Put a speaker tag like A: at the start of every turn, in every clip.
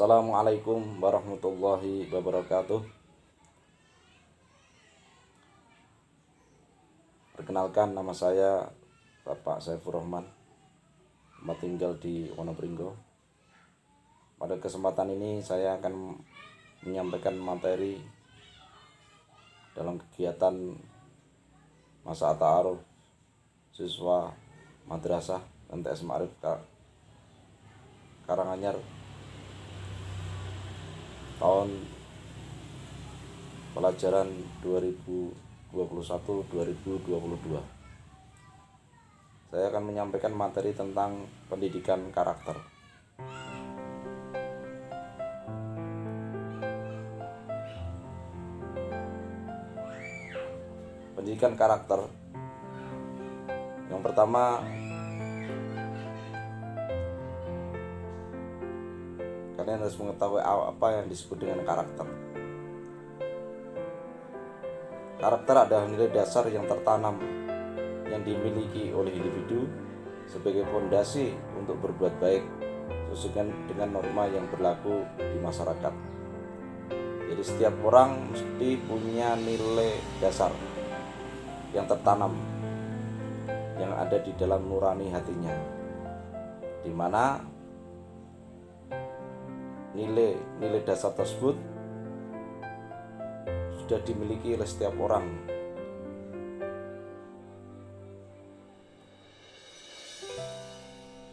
A: Assalamualaikum warahmatullahi wabarakatuh. Perkenalkan, nama saya Bapak Saifur Rahman, tempat tinggal di Wonopringgo. Pada kesempatan ini saya akan menyampaikan materi dalam kegiatan masa ta'aruf siswa madrasah MTS Ma'arif Karanganyar tahun pelajaran 2021-2022. Saya akan menyampaikan materi tentang pendidikan karakter. Pendidikan karakter, yang pertama, kalian harus mengetahui apa yang disebut dengan karakter. Karakter adalah nilai dasar yang tertanam yang dimiliki oleh individu sebagai fondasi untuk berbuat baik sesuai dengan norma yang berlaku di masyarakat. Jadi setiap orang mesti punya nilai dasar yang tertanam yang ada di dalam nurani hatinya, di mana nilai dasar tersebut sudah dimiliki oleh setiap orang.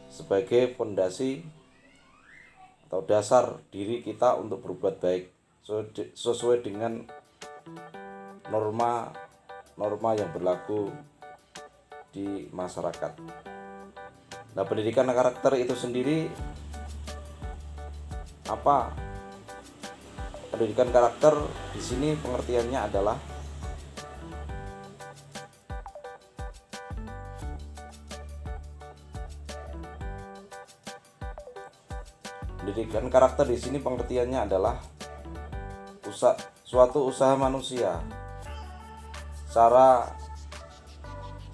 A: Sebagai fondasi atau dasar diri kita untuk berbuat baik sesuai dengan norma yang berlaku di masyarakat. Nah, pendidikan karakter itu sendiri apa? Pendidikan karakter di sini pengertiannya adalah suatu usaha manusia secara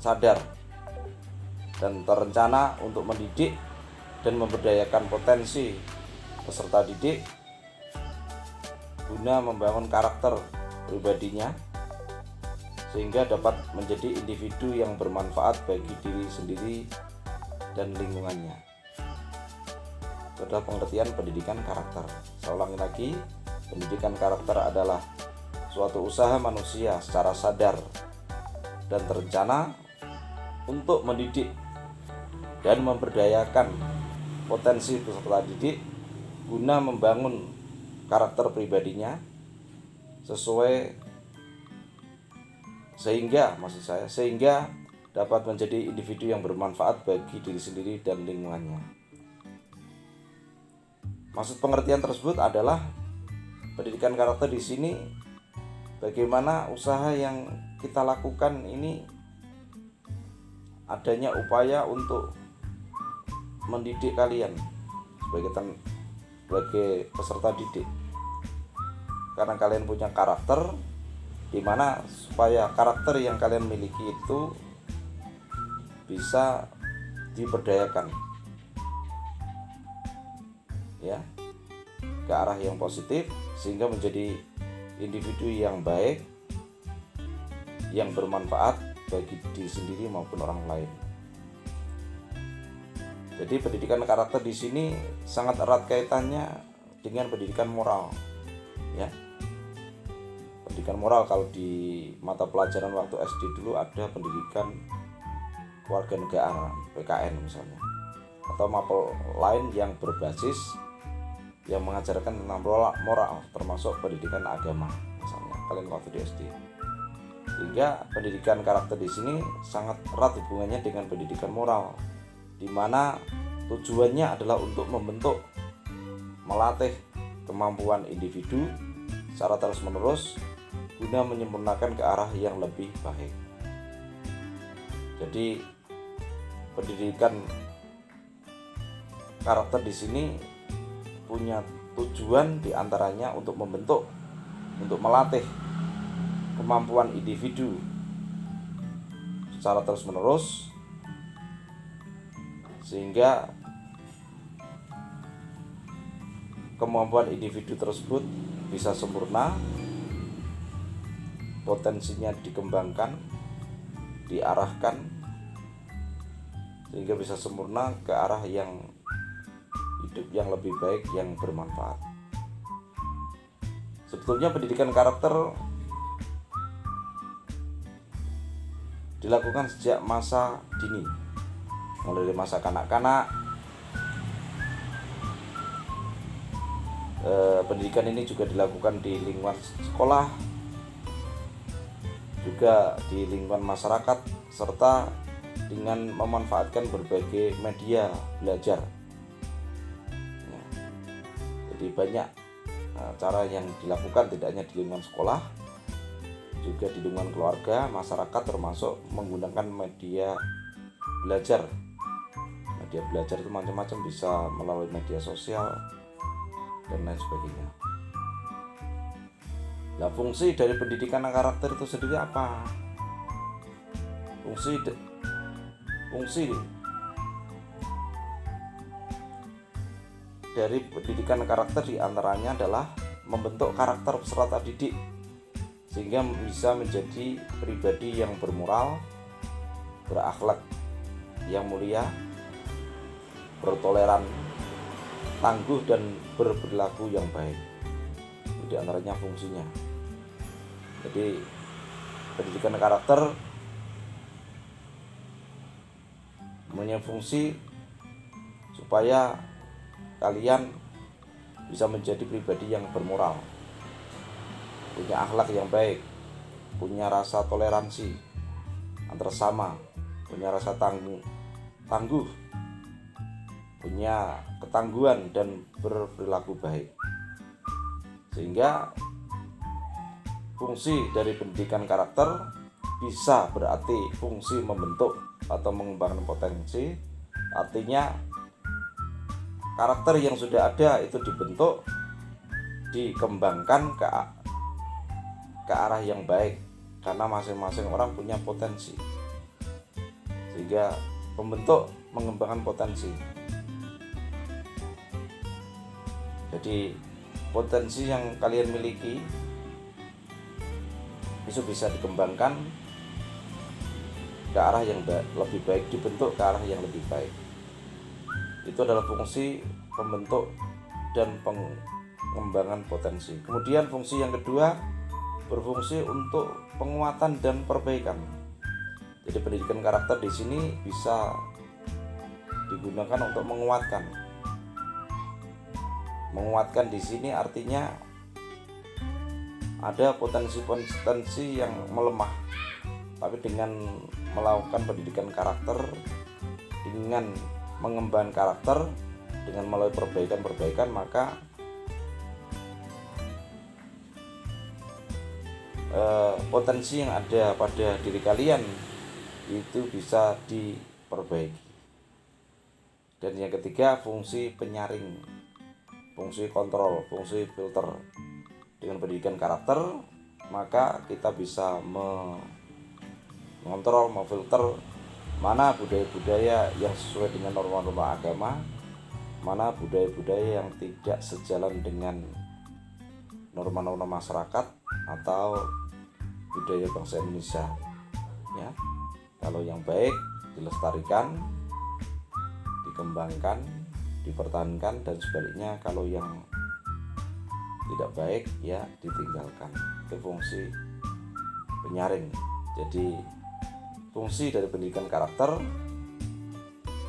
A: sadar dan terencana untuk mendidik dan memberdayakan potensi peserta didik guna membangun karakter pribadinya sehingga dapat menjadi individu yang bermanfaat bagi diri sendiri dan lingkungannya. Itu adalah pengertian pendidikan karakter. Saya ulangi lagi, pendidikan karakter adalah suatu usaha manusia secara sadar dan terencana untuk mendidik dan memberdayakan potensi peserta didik guna membangun karakter pribadinya sehingga dapat menjadi individu yang bermanfaat bagi diri sendiri dan lingkungannya. Maksud pengertian tersebut adalah pendidikan karakter di sini bagaimana usaha yang kita lakukan ini adanya upaya untuk mendidik kalian sebagai peserta didik, karena kalian punya karakter, dimana supaya karakter yang kalian miliki itu bisa diberdayakan ya ke arah yang positif sehingga menjadi individu yang baik yang bermanfaat bagi diri sendiri maupun orang lain. Jadi pendidikan karakter di sini sangat erat kaitannya dengan pendidikan moral, ya. Pendidikan moral, kalau di mata pelajaran waktu SD dulu ada pendidikan kewarganegaraan PKN misalnya, atau mapel lain yang berbasis yang mengajarkan tentang moral termasuk pendidikan agama misalnya kalian waktu di SD. Sehingga pendidikan karakter di sini sangat erat hubungannya dengan pendidikan moral, di mana tujuannya adalah untuk membentuk, melatih kemampuan individu secara terus-menerus guna menyempurnakan ke arah yang lebih baik. Jadi pendidikan karakter di sini punya tujuan diantaranya untuk membentuk, untuk melatih kemampuan individu secara terus-menerus sehingga kemampuan individu tersebut bisa sempurna, potensinya dikembangkan, diarahkan sehingga bisa sempurna ke arah yang hidup yang lebih baik, yang bermanfaat. Sebetulnya pendidikan karakter dilakukan sejak masa dini, mulai dari masa kanak-kanak. Pendidikan ini juga dilakukan di lingkungan sekolah, juga di lingkungan masyarakat, serta dengan memanfaatkan berbagai media belajar. Jadi banyak cara yang dilakukan, tidak hanya di lingkungan sekolah, juga di lingkungan keluarga, masyarakat, termasuk menggunakan media belajar. Media belajar itu macam-macam, bisa melalui media sosial dan lain sebagainya. Nah, fungsi dari pendidikan karakter itu sendiri apa? Fungsi dari pendidikan karakter diantaranya adalah membentuk karakter peserta didik sehingga bisa menjadi pribadi yang bermoral, berakhlak yang mulia, bertoleran, tangguh, dan berperilaku yang baik. Itu diantaranya fungsinya. Jadi pendidikan karakter mempunyai fungsi supaya kalian bisa menjadi pribadi yang bermoral, punya akhlak yang baik, punya rasa toleransi antar sama, punya rasa tangguh, punya ketangguhan dan berperilaku baik. Sehingga fungsi dari pendidikan karakter bisa berarti fungsi membentuk atau mengembangkan potensi. Artinya karakter yang sudah ada itu dibentuk, dikembangkan ke arah yang baik, karena masing-masing orang punya potensi, sehingga membentuk, mengembangkan potensi. Jadi potensi yang kalian miliki itu bisa dikembangkan ke arah yang lebih baik, dibentuk ke arah yang lebih baik. Itu adalah fungsi pembentuk dan pengembangan potensi. Kemudian fungsi yang kedua berfungsi untuk penguatan dan perbaikan. Jadi pendidikan karakter di sini bisa digunakan untuk menguatkan. Menguatkan di sini artinya ada potensi-potensi yang melemah, tapi dengan melakukan pendidikan karakter, dengan mengembangkan karakter, dengan melalui perbaikan, maka potensi yang ada pada diri kalian itu bisa diperbaiki. Dan yang ketiga, fungsi penyaring, fungsi kontrol, fungsi filter. Dengan pendidikan karakter, maka kita bisa mengontrol, memfilter mana budaya-budaya yang sesuai dengan norma-norma agama, mana budaya-budaya yang tidak sejalan dengan norma-norma masyarakat atau budaya bangsa Indonesia. Ya, kalau yang baik dilestarikan, dikembangkan, dipertahankan, dan sebaliknya kalau yang tidak baik ya ditinggalkan. Itu fungsi penyaring. Jadi fungsi dari pendidikan karakter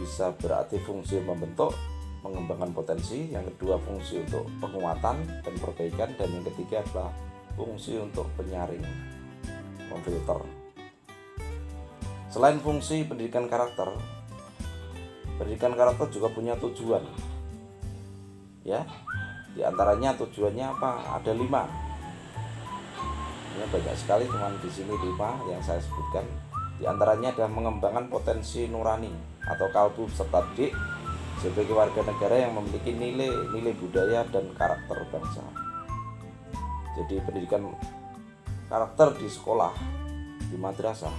A: bisa berarti fungsi membentuk, mengembangkan potensi. Yang kedua fungsi untuk penguatan dan perbaikan, dan yang ketiga adalah fungsi untuk penyaring, memfilter. Selain fungsi pendidikan karakter juga punya tujuan. Ya, di antaranya tujuannya apa? Ada 5. Ini banyak sekali, cuman di sini 5 yang saya sebutkan. Di antaranya adalah mengembangkan potensi nurani atau kalbu peserta didik sebagai warga negara yang memiliki nilai budaya dan karakter bangsa. Jadi pendidikan karakter di sekolah, di madrasah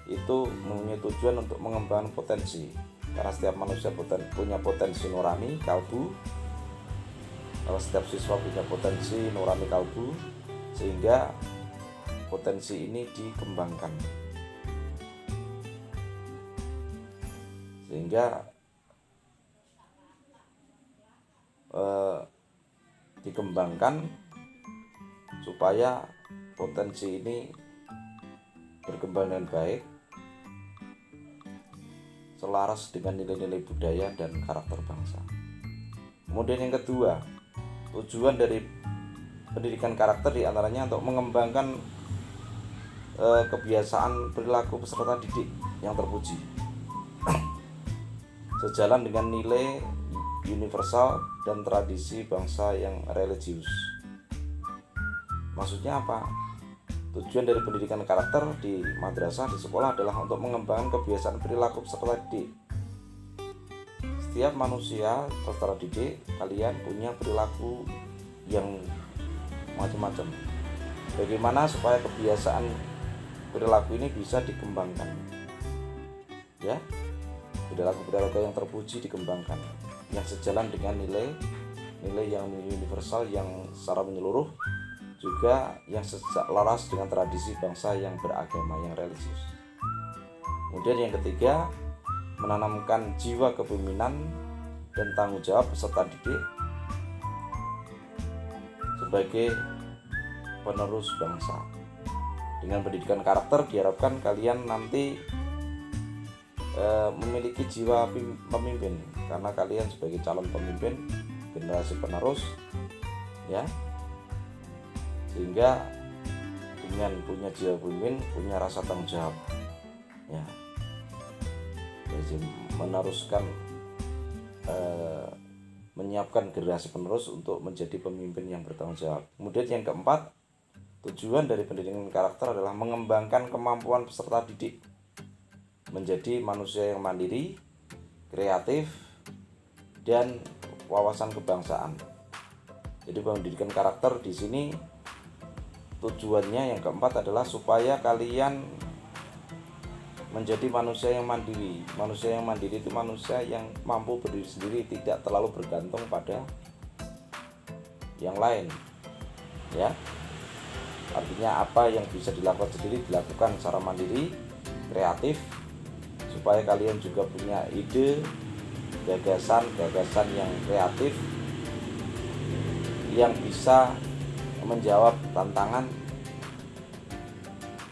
A: itu mempunyai tujuan untuk mengembangkan potensi, karena setiap manusia punya potensi nurani, kalbu, Kalau setiap siswa punya potensi nurani kalbu, sehingga potensi ini dikembangkan, sehingga dikembangkan supaya potensi ini berkembang dengan baik, selaras dengan nilai-nilai budaya dan karakter bangsa. Kemudian yang kedua, tujuan dari pendidikan karakter diantaranya untuk mengembangkan kebiasaan perilaku peserta didik yang terpuji, sejalan dengan nilai universal dan tradisi bangsa yang religius. Maksudnya apa? Tujuan dari pendidikan karakter di madrasah, di sekolah adalah untuk mengembangkan kebiasaan perilaku peserta didik. Setiap manusia peserta didik kalian punya perilaku yang macam-macam. Bagaimana supaya kebiasaan perilaku ini bisa dikembangkan? Ya, perilaku yang terpuji dikembangkan, yang sejalan dengan nilai yang universal, yang secara menyeluruh, juga yang selaras dengan tradisi bangsa yang beragama, yang religius. Kemudian yang ketiga, menanamkan jiwa kepemimpinan dan tanggung jawab peserta didik sebagai penerus bangsa. Dengan pendidikan karakter diharapkan kalian nanti memiliki jiwa pemimpin, karena kalian sebagai calon pemimpin generasi penerus, ya, sehingga dengan punya jiwa pemimpin, punya rasa tanggung jawab, ya, jadi meneruskan, menyiapkan generasi penerus untuk menjadi pemimpin yang bertanggung jawab. Kemudian yang keempat, tujuan dari pendidikan karakter adalah mengembangkan kemampuan peserta didik menjadi manusia yang mandiri, kreatif, dan wawasan kebangsaan. Jadi pendidikan karakter di sini tujuannya yang keempat adalah supaya kalian menjadi manusia yang mandiri. Manusia yang mandiri itu manusia yang mampu berdiri sendiri, tidak terlalu bergantung pada yang lain, ya. Artinya apa yang bisa dilakukan sendiri dilakukan secara mandiri, kreatif, supaya kalian juga punya ide, gagasan yang kreatif, yang bisa menjawab tantangan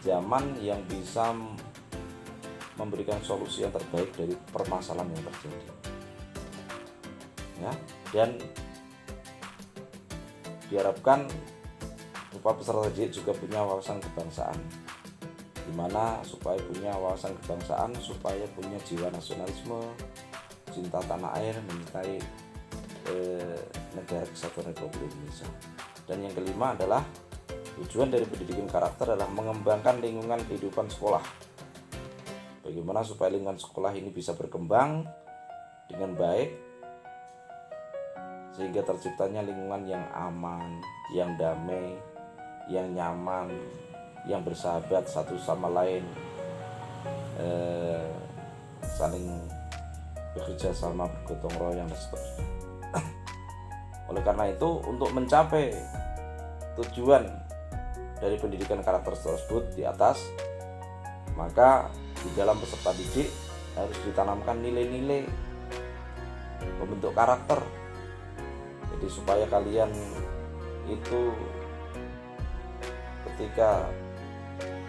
A: zaman, yang bisa memberikan solusi yang terbaik dari permasalahan yang terjadi, ya. Dan diharapkan supaya peserta didik juga punya wawasan kebangsaan. Gimana supaya punya wawasan kebangsaan? Supaya punya jiwa nasionalisme, cinta tanah air, mencintai negara kesatuan Republik Indonesia. Dan yang kelima adalah tujuan dari pendidikan karakter adalah mengembangkan lingkungan kehidupan sekolah. Bagaimana supaya lingkungan sekolah ini bisa berkembang dengan baik, sehingga terciptanya lingkungan yang aman, yang damai, yang nyaman, yang bersahabat satu sama lain, saling bekerja sama, bergotong royong, dan seterusnya. Oleh karena itu, untuk mencapai tujuan dari pendidikan karakter tersebut di atas, maka di dalam peserta didik harus ditanamkan nilai-nilai pembentuk karakter. Jadi supaya kalian itu ketika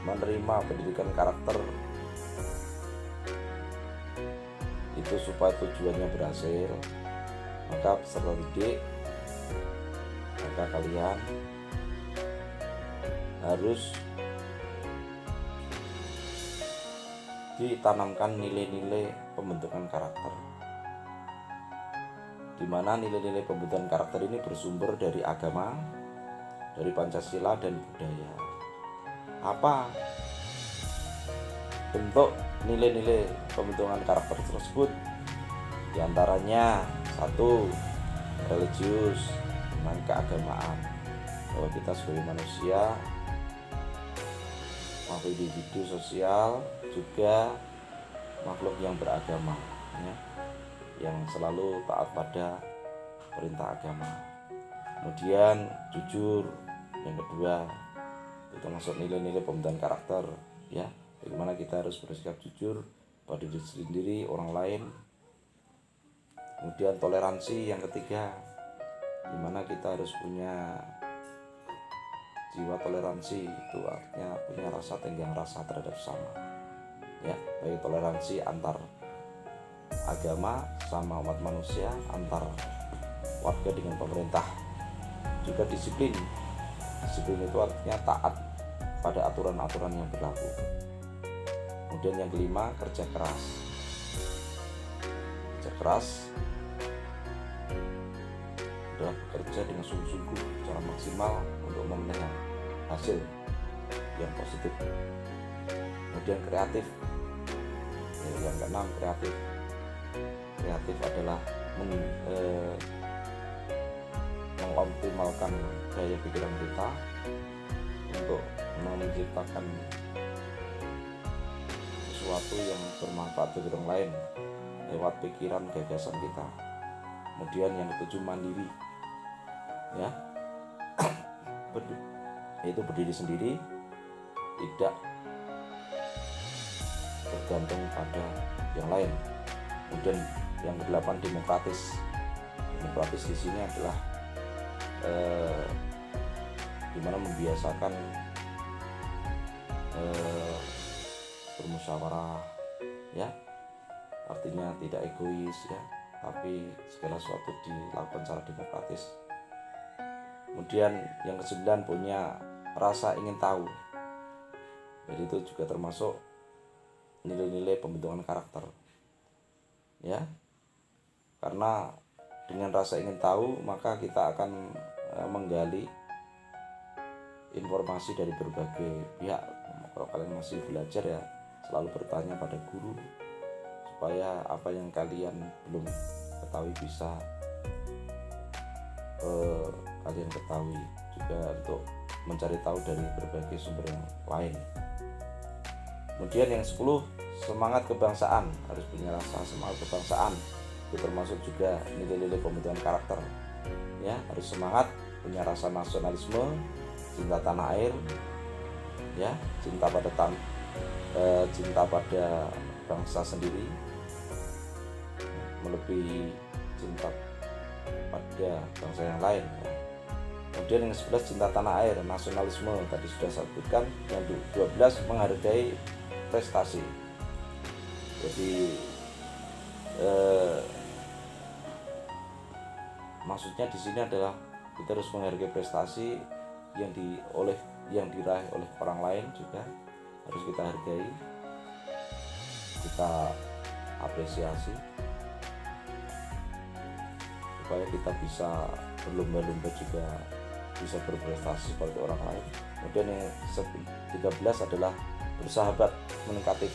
A: menerima pendidikan karakter itu supaya tujuannya berhasil, maka peserta didik, maka kalian harus ditanamkan nilai-nilai pembentukan karakter, di mana nilai-nilai pembentukan karakter ini bersumber dari agama, dari Pancasila dan budaya. Apa bentuk nilai-nilai pembentukan karakter tersebut? Di antaranya satu, religius, dengan keagamaan, bahwa kita sebagai manusia, makhluk individu sosial, juga makhluk yang beragama, ya, yang selalu taat pada perintah agama. Kemudian jujur, yang kedua itu termasuk nilai-nilai pembentukan karakter, ya. Bagaimana kita harus bersikap jujur pada diri sendiri, orang lain. Kemudian toleransi yang ketiga, dimana kita harus punya jiwa toleransi, itu artinya punya rasa tenggang rasa terhadap sesama, ya, baik toleransi antar agama sama umat manusia, antar warga dengan pemerintah. Juga disiplin itu artinya taat pada aturan-aturan yang berlaku. Kemudian yang kelima, kerja keras adalah bekerja dengan sungguh-sungguh secara maksimal untuk memenuhi hasil yang positif. Kemudian kreatif, yang keenam, kreatif adalah mengoptimalkan gaya pikiran kita untuk menciptakan sesuatu yang bermanfaat bagi orang lain lewat pikiran gagasan kita. Kemudian yang ketujuh, mandiri, ya, yaitu berdiri sendiri, tidak bergantung pada yang lain. Kemudian yang kedelapan, demokratis di sini adalah dimana membiasakan bermusyawarah, ya, artinya tidak egois, ya, tapi segala sesuatu dilakukan secara demokratis. Kemudian yang kesembilan, punya rasa ingin tahu. Jadi itu juga termasuk nilai-nilai pembentukan karakter, ya, karena dengan rasa ingin tahu maka kita akan menggali informasi dari berbagai pihak. Kalau kalian masih belajar, ya, selalu bertanya pada guru supaya apa yang kalian belum ketahui bisa kalian ketahui, juga untuk mencari tahu dari berbagai sumber yang lain. Kemudian yang 10, semangat kebangsaan, harus punya rasa semangat kebangsaan. Itu termasuk juga nilai-nilai pembentukan karakter, ya, harus semangat, punya rasa nasionalisme, cinta tanah air, ya, cinta pada bangsa sendiri melebihi cinta pada bangsa yang lain, ya. Kemudian yang 11, cinta tanah air, nasionalisme, tadi sudah saya sebutkan. Yang 12, menghargai prestasi. Jadi maksudnya di sini adalah kita harus menghargai prestasi yang diraih oleh orang lain, juga harus kita hargai, kita apresiasi supaya kita bisa berlomba-lomba juga bisa berprestasi seperti orang lain. Kemudian yang 13 adalah bersahabat komunikatif.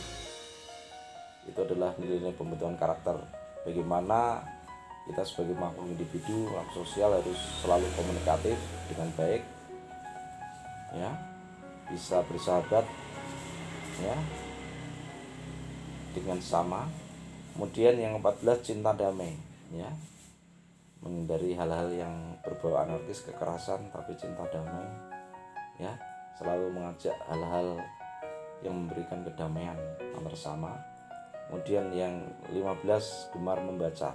A: Itu adalah nilai-nilai pembentukan karakter, bagaimana kita sebagai makhluk individu, makhluk sosial harus selalu komunikatif dengan baik, ya, bisa bersahabat, ya, dengan sama. Kemudian yang 14, cinta damai, ya, menghindari hal-hal yang berbau anarkis, kekerasan, tapi cinta damai, ya, selalu mengajak hal-hal yang memberikan kedamaian antar sama. Kemudian yang 15, gemar membaca,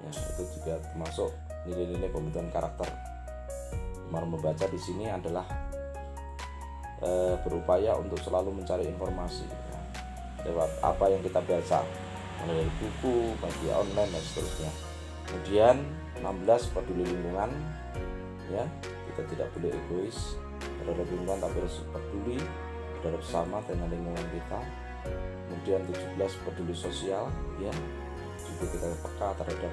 A: ya, itu juga termasuk nilai-nilai pembentukan karakter. Gemar membaca di sini adalah berupaya untuk selalu mencari informasi, ya, lewat apa yang kita baca, mulai dari buku, media online, dan seterusnya. Kemudian 16, peduli lingkungan, ya, kita tidak boleh egois terhadap lingkungan, tapi harus peduli terhadap sama dengan lingkungan kita. Kemudian 17, peduli sosial, ya, juga kita peka terhadap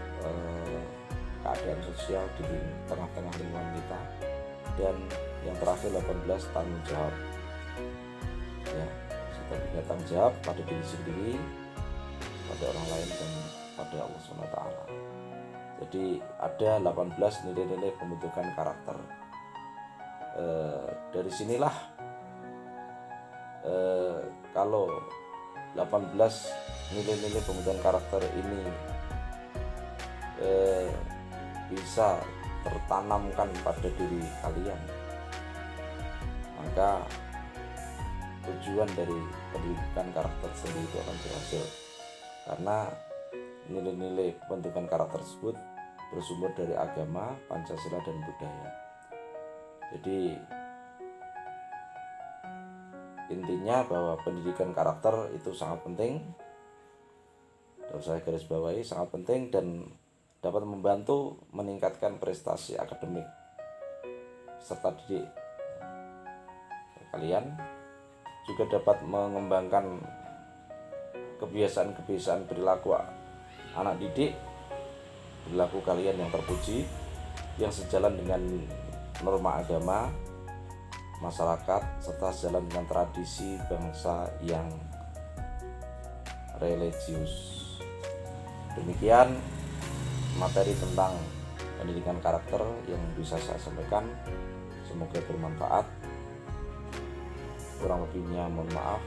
A: keadaan sosial di tengah-tengah lingkungan kita. Dan yang terakhir 18, tanggung jawab, ya, kita punya tanggung jawab pada diri sendiri, pada orang lain, dan pada Allah SWT. Jadi ada 18 nilai-nilai pembentukan karakter. Dari sinilah kalau 18 nilai-nilai pembentukan karakter ini bisa tertanamkan pada diri kalian, maka tujuan dari pendidikan karakter sendiri itu akan berhasil, karena nilai-nilai pembentukan karakter tersebut bersumber dari agama, Pancasila, dan budaya. Jadi intinya bahwa pendidikan karakter itu sangat penting, dan saya garis bawahi sangat penting, dan dapat membantu meningkatkan prestasi akademik serta didik kalian, juga dapat mengembangkan kebiasaan-kebiasaan perilaku anak didik, perilaku kalian yang terpuji, yang sejalan dengan norma agama masyarakat, serta sejalan dengan tradisi bangsa yang religius. Demikian materi tentang pendidikan karakter yang bisa saya sampaikan, semoga bermanfaat. Kurang lebihnya mohon maaf.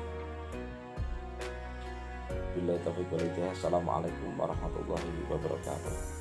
A: Billahi taufiq wal hidayah. Assalamualaikum warahmatullahi wabarakatuh.